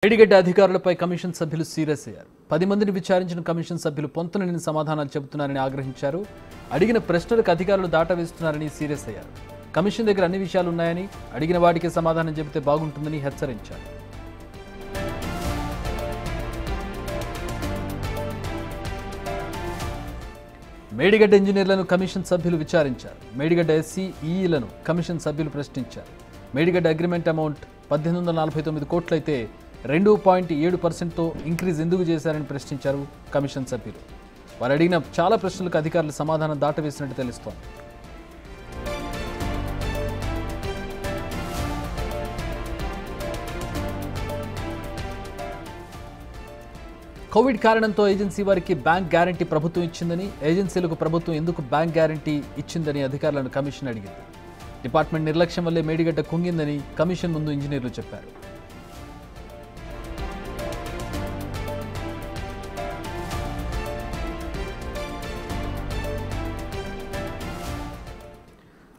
మేడిగడ్డ అధికారులపై కమిషన్ సభ్యులు సీరియస్ అయ్యారు. 10 మందిని విచారించిన కమిషన్ సభ్యులు పొంతనలేని సమాధానాలు చెబుతున్నారని ఆగ్రహించారు. అడిగిన ప్రశ్నలకు అధికారులు దాటవేస్తున్నారని సీరియస్ అయ్యారు. కమిషన్ దగ్గర అన్ని విషయాలు ఉన్నాయని, అడిగిన వాటికి సమాధానం చెబితే బాగుంటుందని హెచ్చరించారు. మేడిగడ్డ ఇంజనీర్లను కమిషన్ సభ్యులు విచారించారు. మేడిగడ్డ ఎస్సీ, ఈఈలను కమిషన్ సభ్యులు ప్రశ్నించారు. మేడిగడ్డ అగ్రిమెంట్ అమౌంట్ 1849 కోట్లయితే 2.7%తో ఇంక్రీజ్ ఎందుకు చేశారని ప్రశ్నించారు కమిషన్ సభ్యులు. వారు అడిగిన చాలా ప్రశ్నలకు అధికారులు సమాధానం దాటవేసినట్టు తెలుస్తోంది. కోవిడ్ కారణంతో ఏజెన్సీ వారికి బ్యాంక్ గ్యారంటీ ప్రభుత్వం ఇచ్చిందని, ఏజెన్సీలకు ప్రభుత్వం ఎందుకు బ్యాంక్ గ్యారంటీ ఇచ్చిందని అధికారులను కమిషన్ అడిగింది. డిపార్ట్మెంట్ నిర్లక్ష్యం వల్లే మేడిగడ్డ కుంగిందని కమిషన్ ముందు ఇంజనీర్లు చెప్పారు.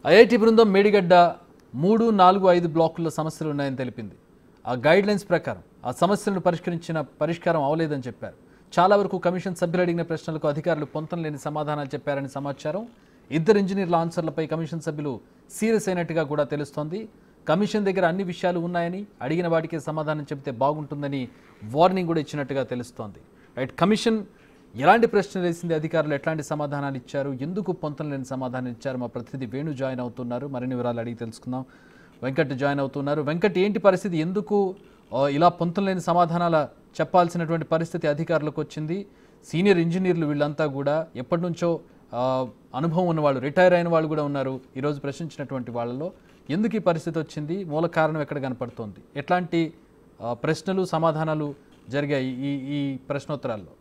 ఐఐటి బృందం మేడిగడ్డ 3, 4, 5 బ్లాకుల్లో సమస్యలు ఉన్నాయని తెలిపింది. ఆ గైడ్ లైన్స్ ప్రకారం ఆ సమస్యలను పరిష్కారం అవలేదని చెప్పారు. చాలా వరకు కమిషన్ సభ్యులు అడిగిన ప్రశ్నలకు అధికారులు పొంతనలేని సమాధానాలు చెప్పారని సమాచారం. 2 ఇంజనీర్ల ఆన్సర్లపై కమిషన్ సభ్యులు సీరియస్ అయినట్టుగా కూడా తెలుస్తోంది. కమిషన్ దగ్గర అన్ని విషయాలు ఉన్నాయని, అడిగిన వాటికి సమాధానం చెబితే బాగుంటుందని వార్నింగ్ కూడా ఇచ్చినట్టుగా తెలుస్తోంది. రైట్, కమిషన్ ఎలాంటి ప్రశ్నలు వేసింది, అధికారులు ఎట్లాంటి సమాధానాలు ఇచ్చారు, ఎందుకు పొంతనలేని సమాధానం ఇచ్చారు? మా ప్రతినిధి వేణు జాయిన్ అవుతున్నారు. మరిన్ని వివరాలు అడిగి తెలుసుకుందాం. వెంకట్ జాయిన్ అవుతున్నారు. వెంకట్, ఏంటి పరిస్థితి? ఎందుకు ఇలా పొంతనలేని సమాధానాలు చెప్పాల్సినటువంటి పరిస్థితి అధికారులకు వచ్చింది? సీనియర్ ఇంజనీర్లు వీళ్ళంతా కూడా ఎప్పటి నుంచో అనుభవం ఉన్నవాళ్ళు, రిటైర్ అయిన వాళ్ళు కూడా ఉన్నారు. ఈరోజు ప్రశ్నించినటువంటి వాళ్ళలో ఎందుకు ఈ పరిస్థితి వచ్చింది? మూల కారణం ఎక్కడ కనపడుతోంది? ఎట్లాంటి ప్రశ్నలు, సమాధానాలు జరిగాయి ఈ ప్రశ్నోత్తరాల్లో?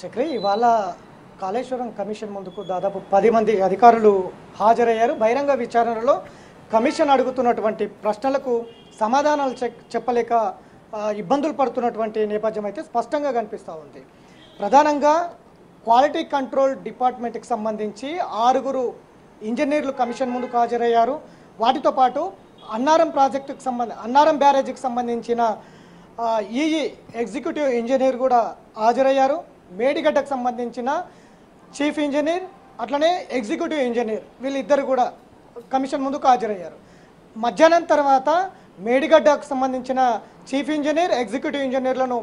చక్రి, ఇవాళ కాళేశ్వరం కమిషన్ ముందుకు దాదాపు 10 మంది అధికారులు హాజరయ్యారు. బహిరంగ విచారణలో కమిషన్ అడుగుతున్నటువంటి ప్రశ్నలకు సమాధానాలు చెప్పలేక ఇబ్బందులు పడుతున్నటువంటి నేపథ్యం అయితే స్పష్టంగా కనిపిస్తూ ఉంది. ప్రధానంగా క్వాలిటీ కంట్రోల్ డిపార్ట్మెంట్కి సంబంధించి 6 ఇంజనీర్లు కమిషన్ ముందుకు హాజరయ్యారు. వాటితో పాటు అన్నారం బ్యారేజీకి సంబంధించిన ఈఈ ఎగ్జిక్యూటివ్ ఇంజనీర్ కూడా హాజరయ్యారు. మేడిగడ్డకు సంబంధించిన చీఫ్ ఇంజనీర్, అట్లనే ఎగ్జిక్యూటివ్ ఇంజనీర్, వీళ్ళిద్దరు కూడా కమిషన్ ముందుకు హాజరయ్యారు. మధ్యాహ్నం తర్వాత మేడిగడ్డకు సంబంధించిన చీఫ్ ఇంజనీర్, ఎగ్జిక్యూటివ్ ఇంజనీర్లను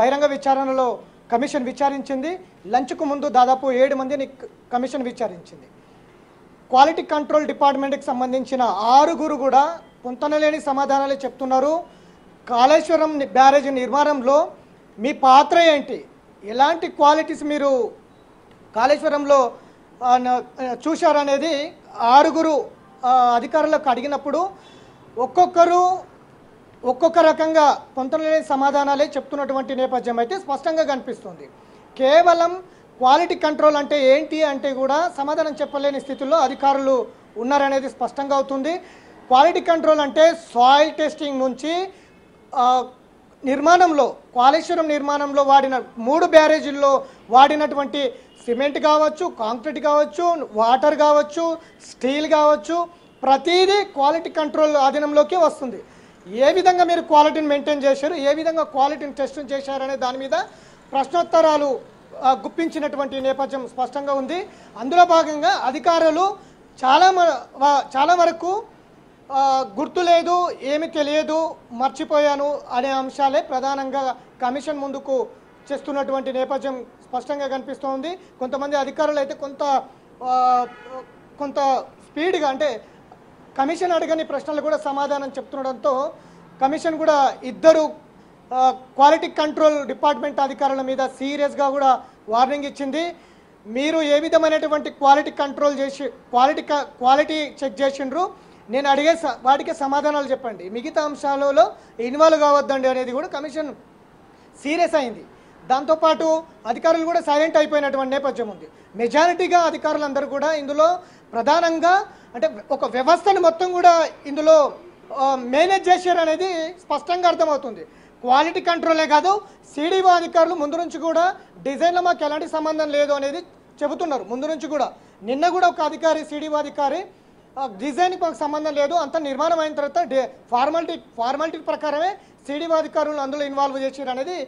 బహిరంగ విచారణలో కమిషన్ విచారించింది. లంచ్కు ముందు దాదాపు 7 మందిని కమిషన్ విచారించింది. క్వాలిటీ కంట్రోల్ డిపార్ట్మెంట్కి సంబంధించిన 6 కూడా పొంతనలేని సమాధానాలే చెప్తున్నారు. కాళేశ్వరం బ్యారేజ్ నిర్మాణంలో మీ పాత్ర ఏంటి, ఎలాంటి క్వాలిటీస్ మీరు కాళేశ్వరంలో చూశారనేది 6 అధికారులకు అడిగినప్పుడు ఒక్కొక్క రకంగా పొంతనలేని సమాధానాలే చెప్తున్నటువంటి నేపథ్యం అయితే స్పష్టంగా కనిపిస్తుంది. కేవలం క్వాలిటీ కంట్రోల్ అంటే ఏంటి అంటే కూడా సమాధానం చెప్పలేని స్థితిలో అధికారులు ఉన్నారనేది స్పష్టంగా అవుతుంది. క్వాలిటీ కంట్రోల్ అంటే సాయిల్ టెస్టింగ్ నుంచి కాళేశ్వరం నిర్మాణంలో వాడిన 3 బ్యారేజీల్లో వాడినటువంటి సిమెంట్ కావచ్చు, కాంక్రీట్ కావచ్చు, వాటర్ కావచ్చు, స్టీల్ కావచ్చు, ప్రతిదీ క్వాలిటీ కంట్రోల్ ఆధీనంలోకి వస్తుంది. ఏ విధంగా మీరు క్వాలిటీని మెయింటైన్ చేశారు, ఏ విధంగా క్వాలిటీని టెస్ట్ చేశారనే దాని మీద ప్రశ్నోత్తరాలు గుప్పించినటువంటి నేపథ్యం స్పష్టంగా ఉంది. అందులో భాగంగా అధికారులు చాలా వరకు గుర్తు లేదు, ఏమి తెలియదు, మర్చిపోయాను అనే అంశాలే ప్రధానంగా కమిషన్ ముందుకు చేస్తున్నటువంటి నేపథ్యం స్పష్టంగా కనిపిస్తోంది. కొంతమంది అధికారులు అయితే కొంత స్పీడ్గా, అంటే కమిషన్ అడగని ప్రశ్నలు కూడా సమాధానం చెప్తుండడంతో కమిషన్ కూడా 2 క్వాలిటీ కంట్రోల్ డిపార్ట్మెంట్ అధికారుల మీద సీరియస్గా కూడా వార్నింగ్ ఇచ్చింది. మీరు ఏ విధమైనటువంటి క్వాలిటీ కంట్రోల్ చేసి క్వాలిటీ చెక్ చేసిండ్రు, నేను అడిగే వాటికి సమాధానాలు చెప్పండి, మిగతా అంశాలలో ఇన్వాల్వ్ కావద్దండి అనేది కూడా కమిషన్ సీరియస్ అయింది. దాంతోపాటు అధికారులు కూడా సైలెంట్ అయిపోయినటువంటి నేపథ్యం ఉంది. మెజారిటీగా అధికారులందరూ కూడా ఇందులో ప్రధానంగా అంటే ఒక వ్యవస్థను మొత్తం కూడా ఇందులో మేనేజ్ చేశారు అనేది స్పష్టంగా అర్థమవుతుంది. క్వాలిటీ కంట్రోలే కాదు, సిడిఓ అధికారులు ముందు నుంచి కూడా డిజైన్లో మాకు ఎలాంటి సంబంధం లేదు అనేది చెబుతున్నారు ముందు నుంచి కూడా. నిన్న కూడా ఒక అధికారి సిడిఓ అధికారి డిజైన్కి మాకు సంబంధం లేదు, అంత నిర్మాణం అయిన తర్వాత ఫార్మాలిటీ ప్రకారమే సిడిఓ అధికారులు అందులో ఇన్వాల్వ్ చేసారు అనేది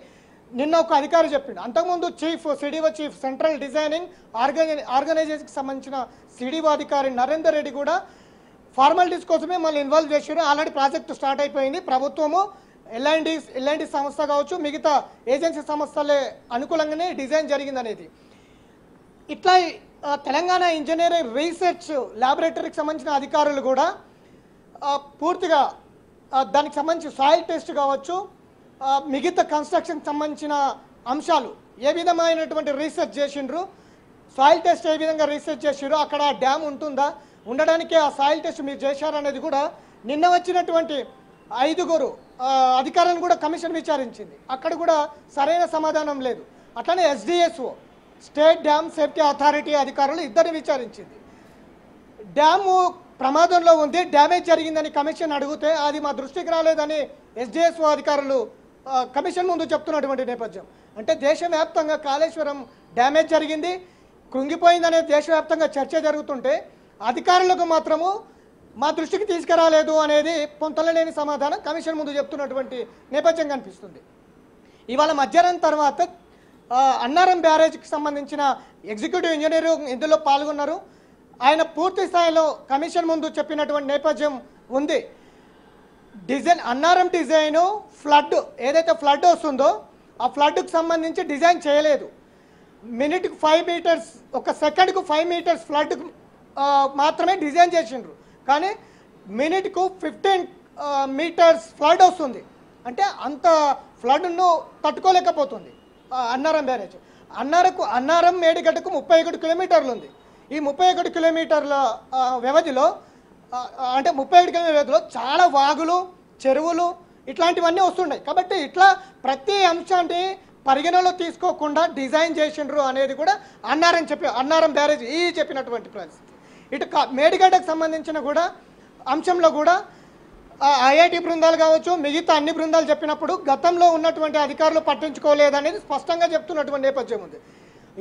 నిన్న ఒక అధికారి చెప్పిండు. అంతకుముందు సిడిఓ చీఫ్ సెంట్రల్ డిజైనింగ్ ఆర్గనైజేషన్కి సంబంధించిన సిడిఓ అధికారి నరేందర్ రెడ్డి కూడా ఫార్మాలిటీస్ కోసమే మళ్ళీ ఇన్వాల్వ్ చేశారు. ఆల్రెడీ ప్రాజెక్టు స్టార్ట్ అయిపోయింది. ప్రభుత్వము ఎల్ఎన్డి సంస్థ కావచ్చు, మిగతా ఏజెన్సీ సంస్థలే అనుకూలంగానే డిజైన్ జరిగిందనేది. ఇట్లా తెలంగాణ ఇంజనీరింగ్ రీసెర్చ్ ల్యాబొరేటరీకి సంబంధించిన అధికారులు కూడా పూర్తిగా దానికి సంబంధించి సాయిల్ టెస్ట్ కావచ్చు, మిగతా కన్స్ట్రక్షన్కి సంబంధించిన అంశాలు ఏ విధమైనటువంటి రీసెర్చ్ చేసిండ్రు, సాయిల్ టెస్ట్ ఏ విధంగా రీసెర్చ్ చేసిండ్రు, అక్కడ డ్యామ్ ఉంటుందా, ఉండడానికి ఆ సాయిల్ టెస్ట్ మీరు చేశారనేది కూడా నిన్న వచ్చినటువంటి 5 అధికారులను కూడా కమిషన్ విచారించింది. అక్కడ కూడా సరైన సమాధానం లేదు. అట్లనే ఎస్డిఎస్ఓ స్టేట్ డ్యామ్ సేఫ్టీ అథారిటీ అధికారులు ఇద్దరిని విచారించింది. డ్యాము ప్రమాదంలో ఉంది, డ్యామేజ్ జరిగిందని కమిషన్ అడిగితే అది మా దృష్టికి రాలేదని ఎస్డిఎస్ఓ అధికారులు కమిషన్ ముందు చెప్తున్నటువంటి నేపథ్యం. అంటే దేశవ్యాప్తంగా కాళేశ్వరం డ్యామేజ్ జరిగింది, కృంగిపోయిందనే దేశవ్యాప్తంగా చర్చ జరుగుతుంటే అధికారులకు మాత్రము మా దృష్టికి తీసుకురాలేదు అనేది పొంతలలేని సమాధానం కమిషన్ ముందు చెప్తున్నటువంటి నేపథ్యం కనిపిస్తుంది. ఇవాళ మధ్యాహ్నం తర్వాత అన్నారం బ్యారేజ్కి సంబంధించిన ఎగ్జిక్యూటివ్ ఇంజనీరు ఇందులో పాల్గొన్నారు. ఆయన పూర్తి స్థాయిలో కమిషన్ ముందు చెప్పినటువంటి నేపథ్యం ఉంది. అన్నారం డిజైను ఏదైతే ఫ్లడ్ వస్తుందో ఆ ఫ్లడ్కి సంబంధించి డిజైన్ చేయలేదు. మినిట్కి 5 మీటర్స్, ఒక సెకండ్కు 5 మీటర్స్ ఫ్లడ్ మాత్రమే డిజైన్ చేసిండ్రు. కానీ మినిట్కు 15 మీటర్స్ ఫ్లడ్ వస్తుంది. అంటే అంత ఫ్లడ్ను తట్టుకోలేకపోతుంది అన్నారం బ్యారేజ్. అన్నారం మేడిగడ్డకు 31 కిలోమీటర్లు ఉంది. ఈ 31 కిలోమీటర్ల వ్యవధిలో అంటే 31 కిలోమీటర్ల వ్యవధిలో చాలా వాగులు, చెరువులు ఇట్లాంటివన్నీ వస్తున్నాయి. కాబట్టి ఇట్లా ప్రతి అంశాన్ని పరిగణలో తీసుకోకుండా డిజైన్ చేసిండ్రు అనేది కూడా అన్నారం బ్యారేజ్ చెప్పినటువంటి పరిస్థితి. ఇటు మేడిగడ్డకు సంబంధించిన కూడా అంశంలో కూడా ఐఐటి బృందాలు కావచ్చు, మిగతా అన్ని బృందాలు చెప్పినప్పుడు గతంలో ఉన్నటువంటి అధికారులు పట్టించుకోలేదనేది స్పష్టంగా చెప్తున్నటువంటి నేపథ్యం ఉంది.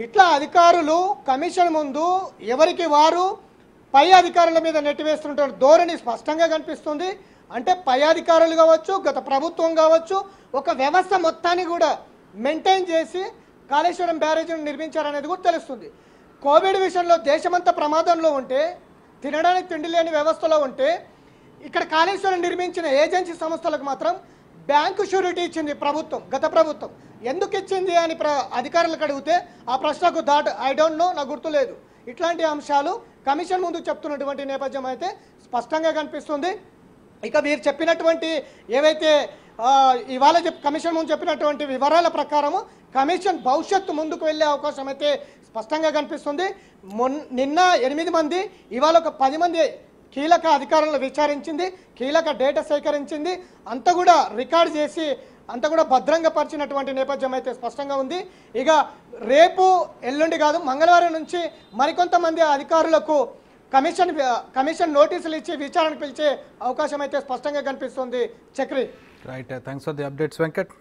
ఇట్లా అధికారులు కమిషన్ ముందు ఎవరికి వారు పై అధికారుల మీద నెట్టివేస్తున్నటువంటి ధోరణి స్పష్టంగా కనిపిస్తుంది. అంటే పై అధికారులు కావచ్చు, గత ప్రభుత్వం కావచ్చు, ఒక వ్యవస్థ మొత్తాన్ని కూడా మెయింటైన్ చేసి కాళేశ్వరం బ్యారేజీని నిర్మించారనేది కూడా తెలుస్తుంది. కోవిడ్ విషయంలో దేశమంతా ప్రమాదంలో ఉంటే, తినడానికి తిండి లేని వ్యవస్థలో ఉంటే, ఇక్కడ కాళేశ్వరం నిర్మించిన ఏజెన్సీ సంస్థలకు మాత్రం బ్యాంకు షూరిటీ ఇచ్చింది ప్రభుత్వం, గత ప్రభుత్వం. ఎందుకు ఇచ్చింది అని అధికారులకు అడిగితే ఆ ప్రశ్నకు ఐ డోంట్ నో, నాకు గుర్తులేదు. ఇట్లాంటి అంశాలు కమిషన్ ముందు చెప్తున్నటువంటి నేపథ్యం అయితే స్పష్టంగా కనిపిస్తుంది. ఇక మీరు చెప్పినటువంటి ఏవైతే ఇవాళ కమిషన్ ముందు చెప్పినటువంటి వివరాల ప్రకారము కమిషన్ భవిష్యత్తు ముందుకు వెళ్ళే అవకాశం అయితే స్పష్టంగా కనిపిస్తుంది. నిన్న 8 మంది, ఇవాళ ఒక 10 మంది కీలక అధికారులను విచారించింది, కీలక డేటా సేకరించింది, అంతా కూడా రికార్డ్ చేసి అంతా కూడా భద్రంగా పరిచినటువంటి నేపథ్యం అయితే స్పష్టంగా ఉంది. ఇక రేపు ఎల్లుండి కాదు, మంగళవారం నుంచి మరికొంతమంది అధికారులకు కమిషన్ నోటీసులు ఇచ్చి విచారణకు పిలిచే అవకాశం అయితే స్పష్టంగా కనిపిస్తుంది. Chakri. Right, thanks for the updates Venkat.